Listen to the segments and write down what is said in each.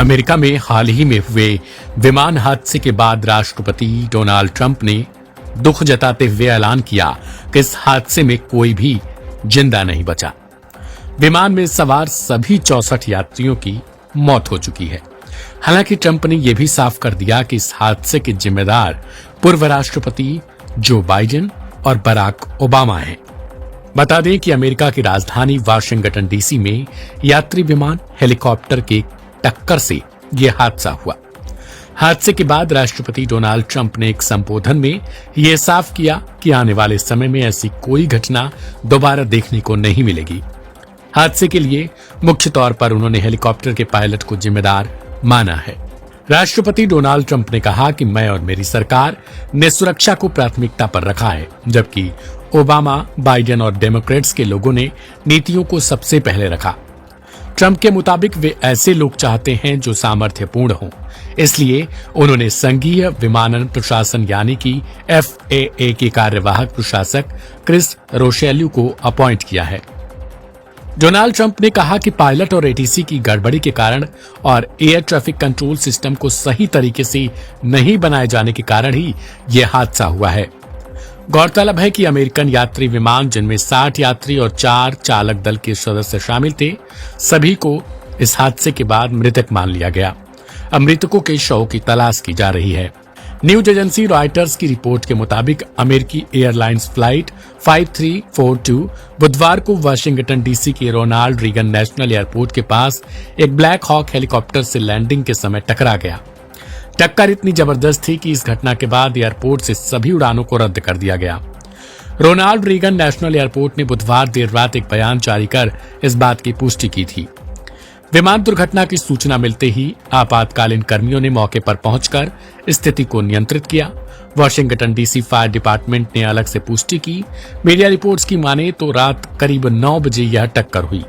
America में हाल ही में हुए विमान हादसे के बाद राष्ट्रपति डोनाल्ड ट्रंप ने दुख जताते हुए ऐलान किया कि इस हादसे में कोई भी जिंदा नहीं बचा। विमान में सवार सभी 64 यात्रियों की मौत हो चुकी है। हालांकि ट्रंप ने यह भी साफ कर दिया कि इस हादसे के जिम्मेदार पूर्व राष्ट्रपति जो बाइडेन और बराक ओबामा हैं। बता दें कि अमेरिका की राजधानी वाशिंगटन डीसी में यात्री विमान हेलीकॉप्टर के टक्कर से यह हादसा हुआ। हादसे के बाद राष्ट्रपति डोनाल्ड ट्रंप ने एक संबोधन में यह साफ किया कि आने वाले समय में ऐसी कोई घटना दोबारा देखने को नहीं मिलेगी। हादसे के लिए मुख्य तौर पर उन्होंने हेलीकॉप्टर के पायलट को जिम्मेदार माना है। राष्ट्रपति डोनाल्ड ट्रंप ने कहा कि मैं और मेरी सरकार ने सुरक्षा को प्राथमिकता पर रखा है, जबकि ओबामा, बाइडेन और डेमोक्रेट्स के लोगों ने नीतियों को सबसे पहले रखा। ट्रंप के मुताबिक वे ऐसे लोग चाहते हैं जो सामर्थ्यपूर्ण हों, इसलिए उन्होंने संघीय विमानन प्रशासन यानी कि FAA के कार्यवाहक प्रशासक क्रिस रोशेल्यू को अपॉइंट किया है। डोनाल्ड ट्रंप ने कहा कि पायलट और ATC की गड़बड़ी के कारण और एयर ट्रैफिक कंट्रोल सिस्टम को सही तरीके से नहीं बनाए जाने के कारण ही यह हादसा हुआ है। गौरतलब है कि अमेरिकन यात्री विमान जिनमें 60 यात्री और 4 चालक दल के सदस्य शामिल थे, सभी को इस हादसे के बाद मृतक मान लिया गया। अब मृतकों के शव की तलाश की जा रही है। न्यूज एजेंसी रॉयटर्स की रिपोर्ट के मुताबिक अमेरिकी एयरलाइंस फ्लाइट 5342 बुधवार को वाशिंगटन डीसी के रोनाल्ड रीगन नेशनल एयरपोर्ट के पास एक ब्लैक हॉक हेलीकॉप्टर से लैंडिंग के समय टकरा गया। टक्कर इतनी जबरदस्त थी कि इस घटना के बाद एयरपोर्ट से सभी उड़ानों को रद्द कर दिया गया। रोनाल्ड रीगन नेशनल एयरपोर्ट ने बुधवार देर रात एक बयान जारी कर इस बात की पुष्टि की थी। विमान दुर्घटना की सूचना मिलते ही आपातकालीन कर्मियों ने मौके पर पहुंचकर स्थिति को नियंत्रित किया। वाशिंगटन डीसी फायर डिपार्टमेंट ने अलग से पुष्टि की। मीडिया रिपोर्ट्स की माने तो रात करीब 9 बजे यह टक्कर हुई।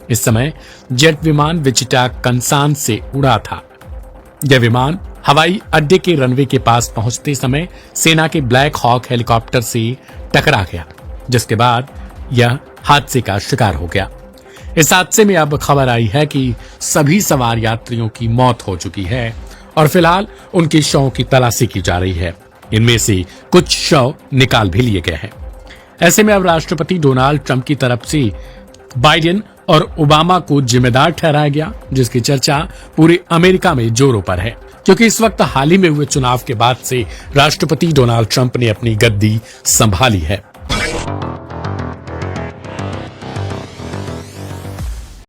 इस समय जेट विमान विचिटा कंसान से उड़ा था। यह विमान हवाई अड्डे के रनवे के पास पहुंचते समय सेना के ब्लैक हॉक हेलीकॉप्टर से टकरा गया, जिसके बाद यह हादसे का शिकार हो गया। इस हादसे में अब खबर आई है कि सभी सवार यात्रियों की मौत हो चुकी है और फिलहाल उनके शव की तलाशी की जा रही है। इनमें से कुछ शव निकाल भी लिए गए हैं। ऐसे में अब राष्ट्रपति डोनाल्ड ट्रंप की तरफ से बाइडेन और ओबामा को जिम्मेदार ठहराया गया, जिसकी चर्चा पूरे अमेरिका में जोरों पर है, क्योंकि इस वक्त हाल ही में हुए चुनाव के बाद से राष्ट्रपति डोनाल्ड ट्रंप ने अपनी गद्दी संभाली है।